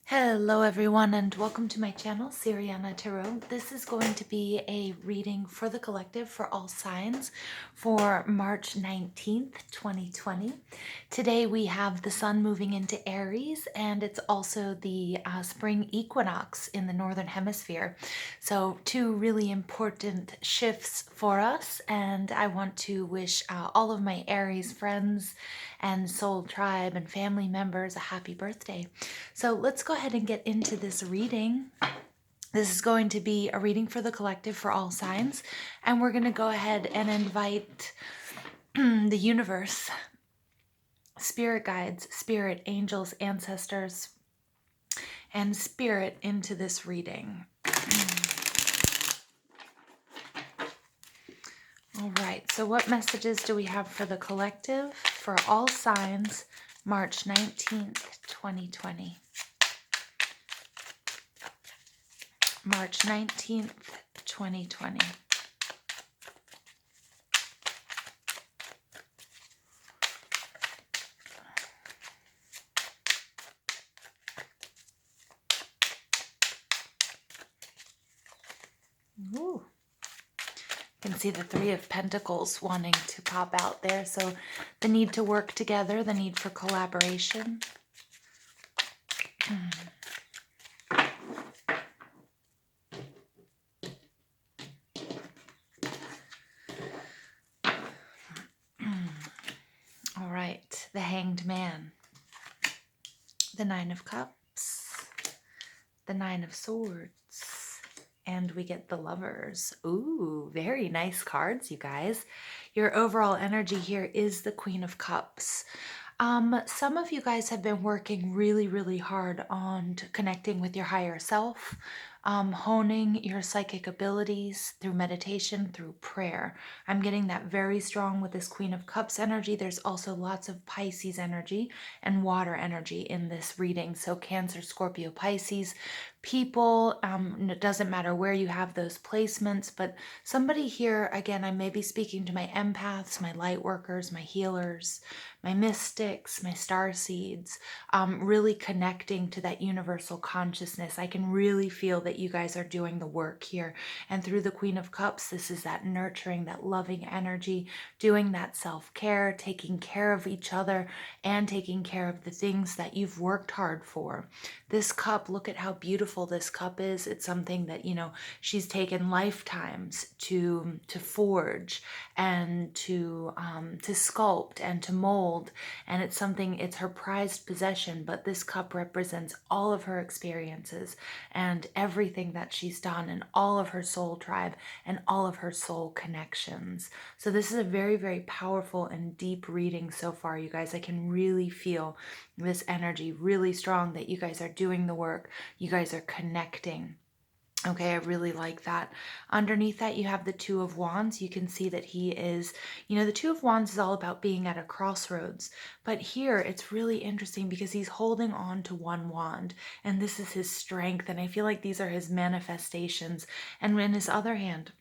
Hello everyone and welcome to my channel, Siriana Tarot. This is going to be a reading for the collective for all signs for March 19th, 2020. Today we have the sun moving into Aries and it's also the spring equinox in the Northern Hemisphere. So two really important shifts for us, and I want to wish all of my Aries friends and soul tribe and family members a happy birthday. So let's go ahead and get into this reading. This is going to be a reading for the collective for all signs, and we're going to go ahead and invite the universe, spirit guides, spirit angels, ancestors, and spirit into this reading. All right, so what messages do we have for the collective for all signs, March 19th, 2020? March 19th, 2020. Ooh. You can see the Three of Pentacles wanting to pop out there. So the need to work together, the need for collaboration. All right, the Hanged Man, the Nine of Cups, the Nine of Swords, and we get the Lovers. Ooh, very nice cards, you guys. Your overall energy here is the Queen of Cups. Some of you guys have been working really, really hard on connecting with your higher self, honing your psychic abilities through meditation, through prayer. I'm getting that very strong with this Queen of Cups energy. There's also lots of Pisces energy and water energy in this reading. So Cancer, Scorpio, Pisces, people, it doesn't matter where you have those placements, but somebody here, again, I may be speaking to my empaths, my light workers, my healers, my mystics, my star seeds, really connecting to that universal consciousness. I can really feel that you guys are doing the work here. And through the Queen of Cups, this is that nurturing, that loving energy, doing that self-care, taking care of each other, and taking care of the things that you've worked hard for. This cup, look at how beautiful this cup is. It's something that, you know, she's taken lifetimes to forge and to sculpt and to mold, and it's something, it's her prized possession. But this cup represents all of her experiences and everything that she's done and all of her soul tribe and all of her soul connections. So this is a very, very powerful and deep reading so far, you guys. I can really feel this energy really strong, that you guys are doing the work, you guys are connecting. Okay, I really like that. Underneath that, you have the Two of Wands. You can see that he is, you know, the Two of Wands is all about being at a crossroads. But here, it's really interesting because he's holding on to one wand, and this is his strength. And I feel like these are his manifestations. And in his other hand,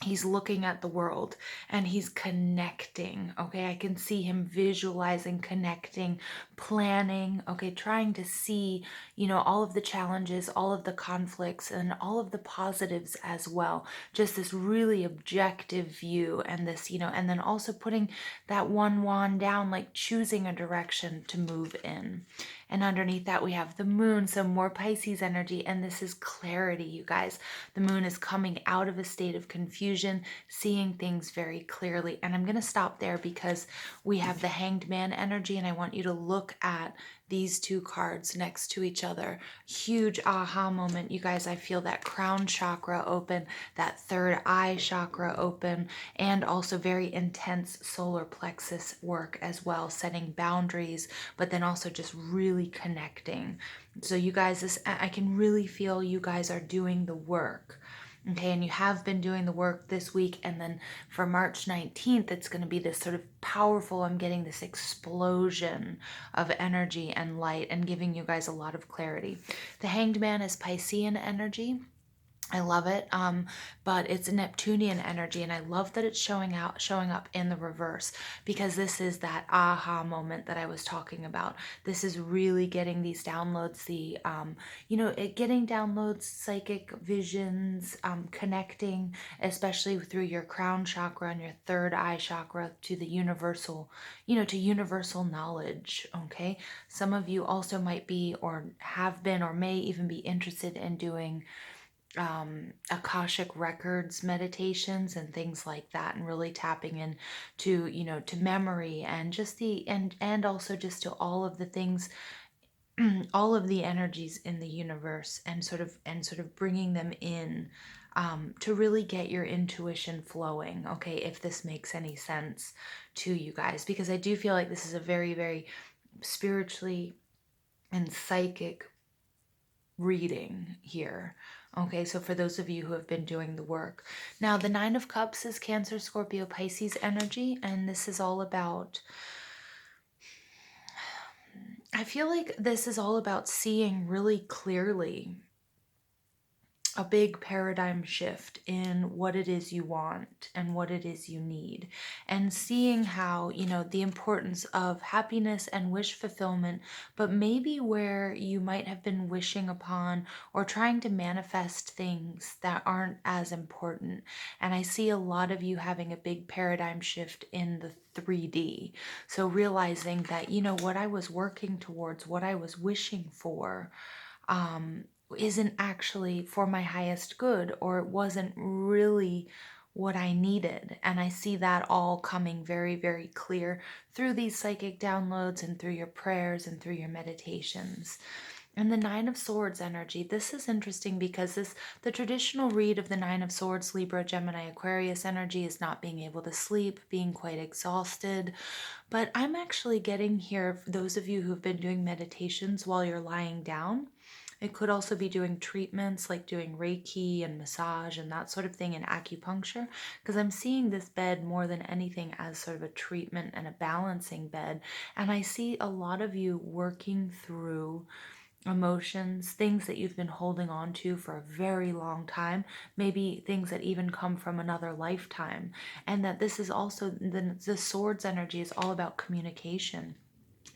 he's looking at the world and he's connecting. Okay, I can see him visualizing, connecting, planning, okay, trying to see, you know, all of the challenges, all of the conflicts, and all of the positives as well. Just this really objective view, and this, you know, and then also putting that one wand down, like choosing a direction to move in. And underneath that, we have the moon, so more Pisces energy, and this is clarity, you guys. The moon is coming out of a state of confusion, seeing things very clearly. And I'm going to stop there because we have the Hanged Man energy, and I want you to look at these two cards next to each other. Huge aha moment, you guys. I feel that crown chakra open, that third eye chakra open, and also very intense solar plexus work as well, setting boundaries, but then also just really connecting. So you guys, I can really feel you guys are doing the work. Okay, and you have been doing the work this week, and then for March 19th, it's going to be this sort of powerful, I'm getting this explosion of energy and light and giving you guys a lot of clarity. The Hanged Man is Piscean energy. I love it. But it's a Neptunian energy, and I love that it's showing up in the reverse, because this is that aha moment that I was talking about. This is really getting these downloads, getting downloads, psychic visions, connecting, especially through your crown chakra and your third eye chakra, to the universal, to universal knowledge. Okay. Some of you also might be, or have been, or may even be interested in doing Akashic records meditations and things like that, and really tapping in to, to memory, and just and also just to all of the things, all of the energies in the universe, and sort of bringing them in, to really get your intuition flowing. Okay, if this makes any sense to you guys, because I do feel like this is a very, very spiritually and psychic reading here. Okay, so for those of you who have been doing the work. Now, the Nine of Cups is Cancer, Scorpio, Pisces energy, and this is all about, I feel like this is all about seeing really clearly a big paradigm shift in what it is you want and what it is you need, and seeing how, the importance of happiness and wish fulfillment, but maybe where you might have been wishing upon or trying to manifest things that aren't as important. And I see a lot of you having a big paradigm shift in the 3D. So realizing that, what I was working towards, what I was wishing for, um, isn't actually for my highest good, or it wasn't really what I needed. And I see that all coming very, very clear through these psychic downloads, and through your prayers, and through your meditations. And the Nine of Swords energy, this is interesting, because the traditional read of the Nine of Swords, Libra, Gemini, Aquarius energy, is not being able to sleep, being quite exhausted. But I'm actually getting here, those of you who've been doing meditations while you're lying down, it could also be doing treatments like doing Reiki and massage and that sort of thing, and acupuncture, because I'm seeing this bed more than anything as sort of a treatment and a balancing bed. And I see a lot of you working through emotions, things that you've been holding on to for a very long time, maybe things that even come from another lifetime. And that this is also the swords energy is all about communication,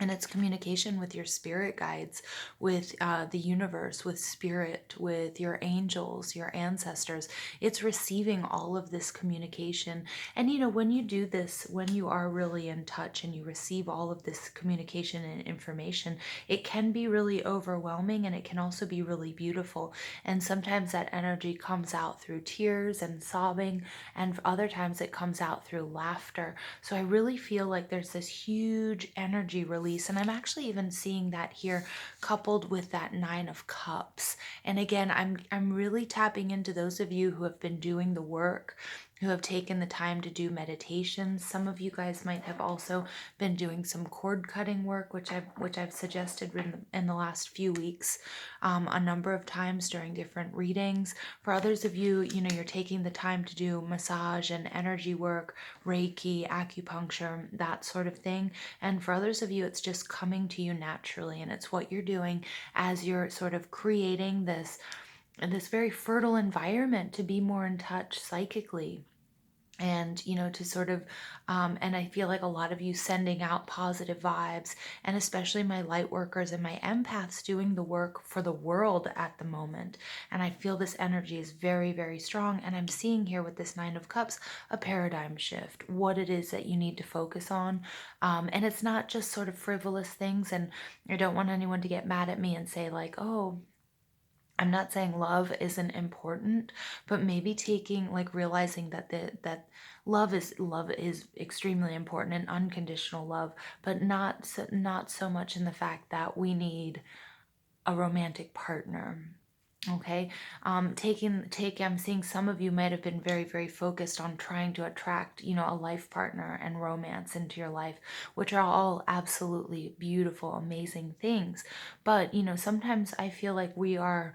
and it's communication with your spirit guides, with the universe, with spirit, with your angels, your ancestors. It's receiving all of this communication. And when you do this, when you are really in touch and you receive all of this communication and information, it can be really overwhelming, and it can also be really beautiful. And sometimes that energy comes out through tears and sobbing, and other times it comes out through laughter. So I really feel like there's this huge energy release, and I'm actually even seeing that here coupled with that Nine of Cups. And again, I'm really tapping into those of you who have been doing the work, who have taken the time to do meditations. Some of you guys might have also been doing some cord cutting work, which I've suggested in the last few weeks, a number of times during different readings. For others of you, you're taking the time to do massage and energy work, Reiki, acupuncture, that sort of thing. And for others of you, it's just coming to you naturally, and it's what you're doing as you're sort of creating this very fertile environment to be more in touch psychically. And to sort of and I feel like a lot of you sending out positive vibes, and especially my light workers and my empaths doing the work for the world at the moment. And I feel this energy is very, very strong, and I'm seeing here with this Nine of Cups a paradigm shift, what it is that you need to focus on. And it's not just sort of frivolous things, and I don't want anyone to get mad at me and say like, oh, I'm not saying love isn't important, but maybe taking, like, realizing that love is extremely important, and unconditional love, but not so much in the fact that we need a romantic partner. Okay. I'm seeing some of you might have been very, very focused on trying to attract, a life partner and romance into your life, which are all absolutely beautiful, amazing things. But, sometimes I feel like we are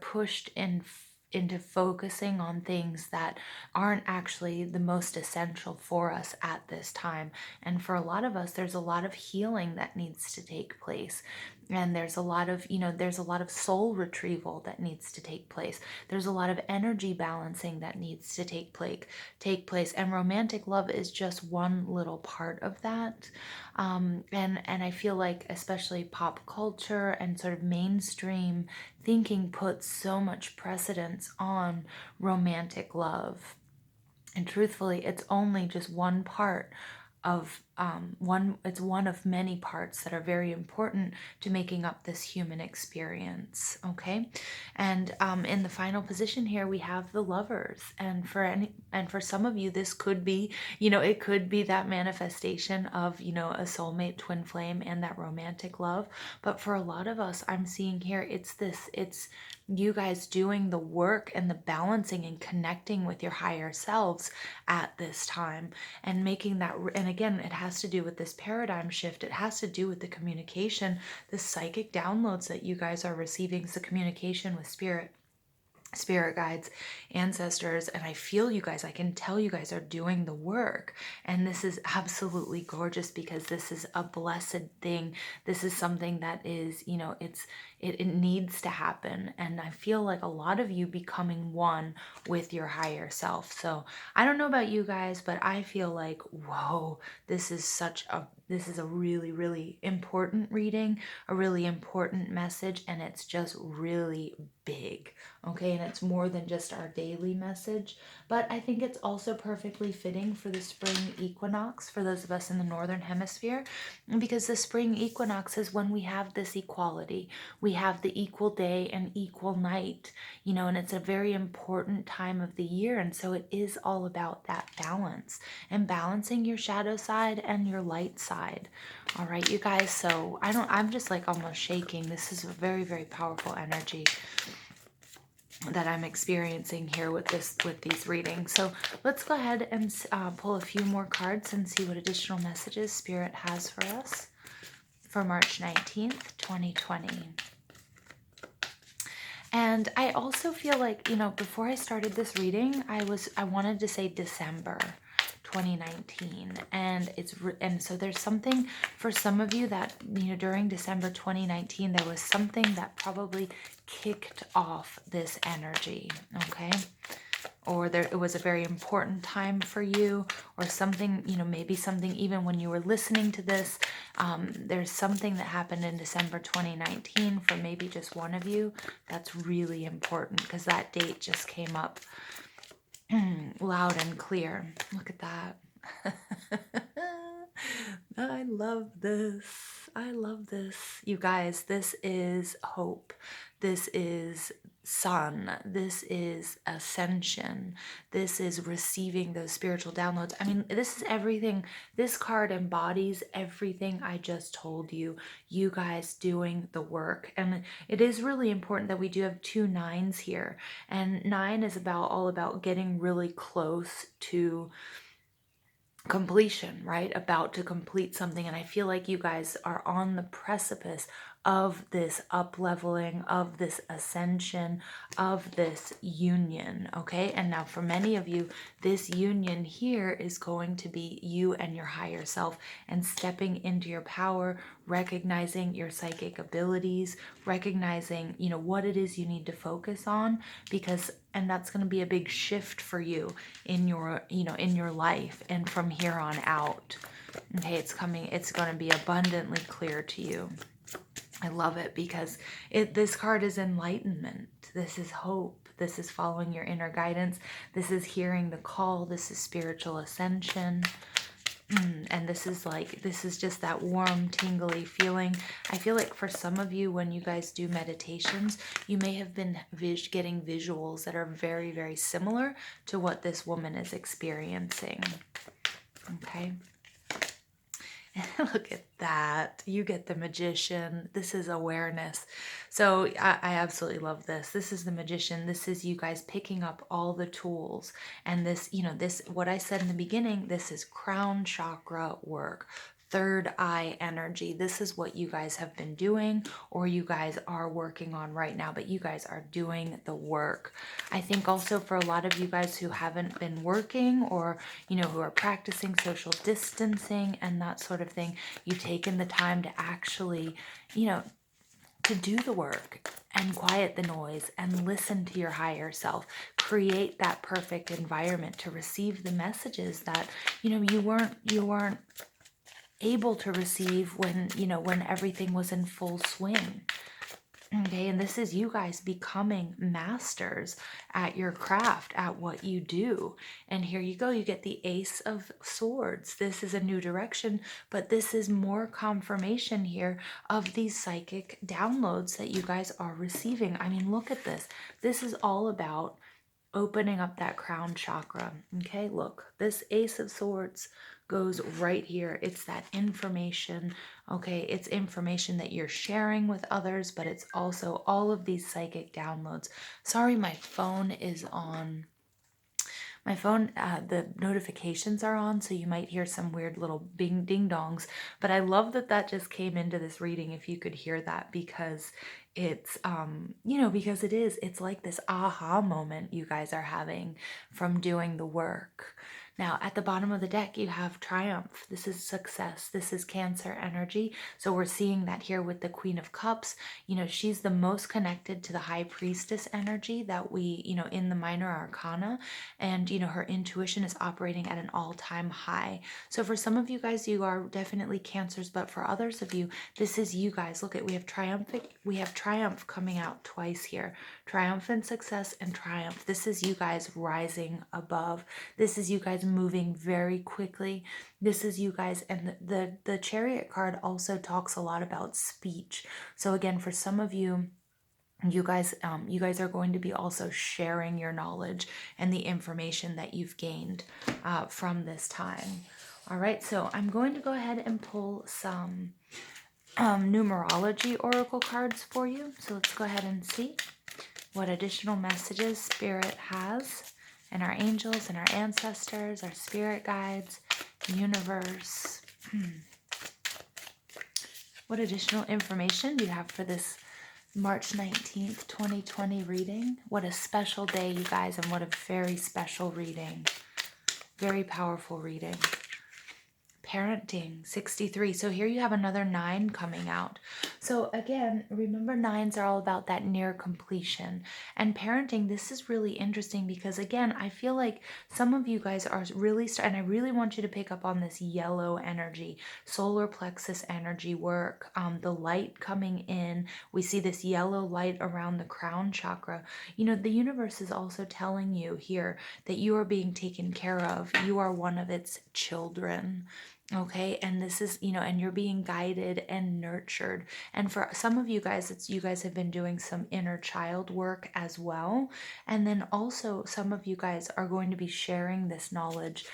pushed into focusing on things that aren't actually the most essential for us at this time. And for a lot of us, there's a lot of healing that needs to take place. And there's a lot of, there's a lot of soul retrieval that needs to take place. There's a lot of energy balancing that needs to take place. And romantic love is just one little part of that. And I feel like especially pop culture and sort of mainstream thinking puts so much precedence on romantic love. And truthfully, it's only just one part of it's one of many parts that are very important to making up this human experience. Okay. And in the final position here we have the Lovers, and for some of you this could be, it could be that manifestation of, a soulmate, twin flame, and that romantic love. But for a lot of us, I'm seeing here it's you guys doing the work and the balancing and connecting with your higher selves at this time, and making that. And again, it has to do with this paradigm shift. It has to do with the communication, the psychic downloads that you guys are receiving, the communication with spirit guides, ancestors. And I feel you guys, I can tell you guys are doing the work. And this is absolutely gorgeous, because this is a blessed thing. This is something that is, it needs to happen. And I feel like a lot of you becoming one with your higher self. So I don't know about you guys, but I feel like, whoa, this is a really, really important reading, a really important message, and it's just really big. Okay, and it's more than just our daily message, but I think it's also perfectly fitting for the spring equinox for those of us in the northern hemisphere, because the spring equinox is when we have this equality. We have the equal day and equal night, and it's a very important time of the year. And so it is all about that balance and balancing your shadow side and your light side. All right, you guys. So I'm just like almost shaking. This is a very, very powerful energy that I'm experiencing here with these readings. So let's go ahead and pull a few more cards and see what additional messages Spirit has for us for March 19th, 2020. And I also feel like, before I started this reading, I wanted to say December 2019, and so there's something for some of you that, during December 2019 there was something that probably kicked off this energy. Okay, or it was a very important time for you, or something, maybe something even when you were listening to this, there's something that happened in December 2019 for maybe just one of you that's really important, because that date just came up loud and clear. Look at that. I love this. I love this. You guys, this is hope. This is sun. This is ascension. This is receiving those spiritual downloads. I mean, this is everything. This card embodies everything I just told you. You guys doing the work. And it is really important that we do have 2 9s here. And 9 is all about getting really close to completion, right? About to complete something. And I feel like you guys are on the precipice of this up-leveling, of this ascension, of this union. Okay, and now for many of you, this union here is going to be you and your higher self, and stepping into your power, recognizing your psychic abilities, recognizing, what it is you need to focus on, and that's going to be a big shift for you in your, in your life. And from here on out, okay, it's going to be abundantly clear to you. I love it, because this card is enlightenment. This is hope. This is following your inner guidance. This is hearing the call. This is spiritual ascension. And this is just that warm, tingly feeling. I feel like for some of you, when you guys do meditations, you may have been getting visuals that are very, very similar to what this woman is experiencing. Okay. Look at that. You get the Magician. This is awareness. So I absolutely love this. This is the Magician. This is you guys picking up all the tools. And this, what I said in the beginning, this is crown chakra work. Third eye energy. This is what you guys have been doing, or you guys are working on right now, but you guys are doing the work. I think also for a lot of you guys who haven't been working, or, who are practicing social distancing and that sort of thing, you've taken the time to actually, to do the work and quiet the noise and listen to your higher self. Create that perfect environment to receive the messages that, you weren't able to receive when, when everything was in full swing. Okay, and this is you guys becoming masters at your craft, at what you do. And here you go, you get the Ace of Swords. This is a new direction, but this is more confirmation here of these psychic downloads that you guys are receiving. I mean, look at this. This is all about opening up that crown chakra. Okay, look, this Ace of Swords goes right here. It's that information. Okay, it's information that you're sharing with others, but it's also all of these psychic downloads. Sorry, my phone is on. My phone, the notifications are on, so you might hear some weird little bing ding dongs. But I love that that just came into this reading, if you could hear that, because it's, because it's like this aha moment you guys are having from doing the work. Now, at the bottom of the deck, you have Triumph. This is success. This is Cancer energy. So we're seeing that here with the Queen of Cups. She's the most connected to the High Priestess energy that we, in the Minor Arcana. And, her intuition is operating at an all-time high. So for some of you guys, you are definitely Cancers. But for others of you, this is you guys. Look at, we have Triumph coming out twice here. Triumphant success and triumph. This is you guys rising above. This is you guys moving very quickly. This is you guys, and the Chariot card also talks a lot about speech. So again, for some of you, you guys are going to be also sharing your knowledge and the information that you've gained from this time. All right, so I'm going to go ahead and pull some numerology oracle cards for you. So let's go ahead and see what additional messages Spirit has, and our angels and our ancestors, our spirit guides, universe. What additional information do you have for this March 19th, 2020 reading? What a special day, you guys, and what a very special reading. Very powerful reading. Parenting, 63. So here you have another 9 coming out. So again, remember 9s are all about that near completion. And parenting, this is really interesting because again, I feel like some of you guys are really, and I really want you to pick up on this yellow energy, solar plexus energy work, the light coming in. We see this yellow light around the crown chakra. The universe is also telling you here that you are being taken care of. You are one of its children. Okay, and this is, and you're being guided and nurtured. And for some of you guys, you guys have been doing some inner child work as well. And then also some of you guys are going to be sharing this knowledge,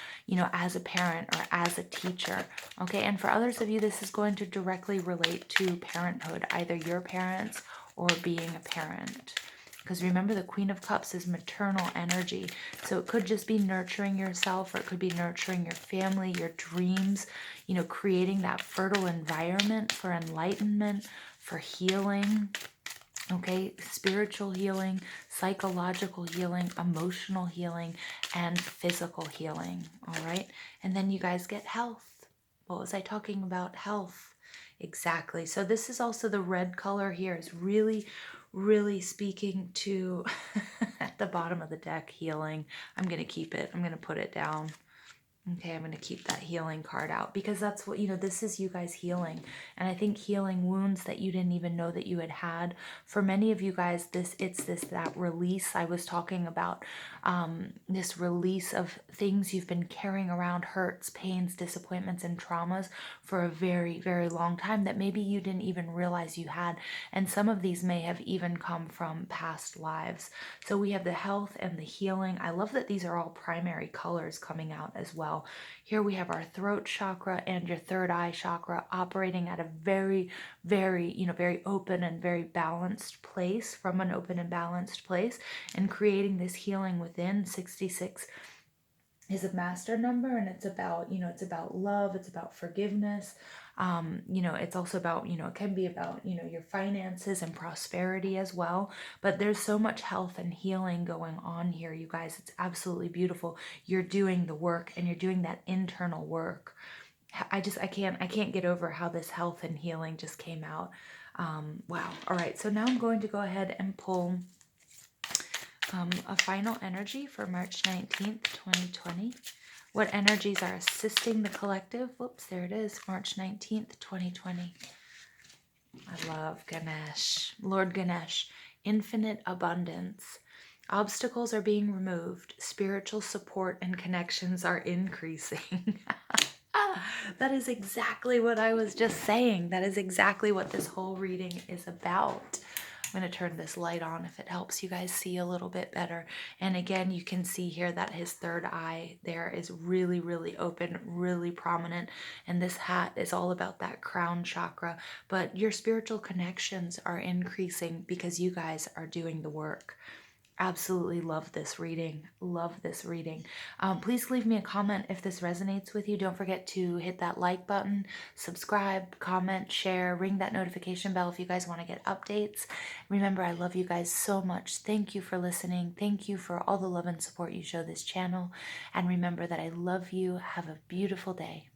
as a parent or as a teacher. Okay, and for others of you, this is going to directly relate to parenthood, either your parents or being a parent. Because remember, the Queen of Cups is maternal energy. So it could just be nurturing yourself, or it could be nurturing your family, your dreams, creating that fertile environment for enlightenment, for healing, okay? Spiritual healing, psychological healing, emotional healing, and physical healing, all right? And then you guys get health. What was I talking about? Health. Exactly. So this is also the red color here is really speaking to at the bottom of the deck, healing. I'm going to keep it. I'm going to put it down. Okay, I'm going to keep that healing card out because that's what, this is you guys healing. And I think healing wounds that you didn't even know that you had had. For many of you guys, that release I was talking about, this release of things you've been carrying around, hurts, pains, disappointments, and traumas for a very, very long time that maybe you didn't even realize you had. And some of these may have even come from past lives. So we have the health and the healing. I love that these are all primary colors coming out as well. Here we have our throat chakra and your third eye chakra operating at a very, very, very open and very balanced place, from an open and balanced place, and creating this healing within. 66 is a master number, and it's about, it's about love, it's about forgiveness. It's also about, it can be about, your finances and prosperity as well. But there's so much health and healing going on here, you guys. It's absolutely beautiful. You're doing the work, and you're doing that internal work. I can't get over how this health and healing just came out. Wow. All right. So now I'm going to go ahead and pull a final energy for March 19th, 2020. What energies are assisting the collective? Whoops, there it is. March 19th, 2020. I love Ganesh. Lord Ganesh, infinite abundance. Obstacles are being removed. Spiritual support and connections are increasing. That is exactly what I was just saying. That is exactly what this whole reading is about. I'm going to turn this light on if it helps you guys see a little bit better. And again, you can see here that his third eye there is really, really open, really prominent. And this hat is all about that crown chakra. But your spiritual connections are increasing because you guys are doing the work. Absolutely love this reading. Love this reading. Please leave me a comment if this resonates with you. Don't forget to hit that like button, subscribe, comment, share, ring that notification bell if you guys want to get updates. Remember, I love you guys so much. Thank you for listening. Thank you for all the love and support you show this channel. And remember that I love you. Have a beautiful day.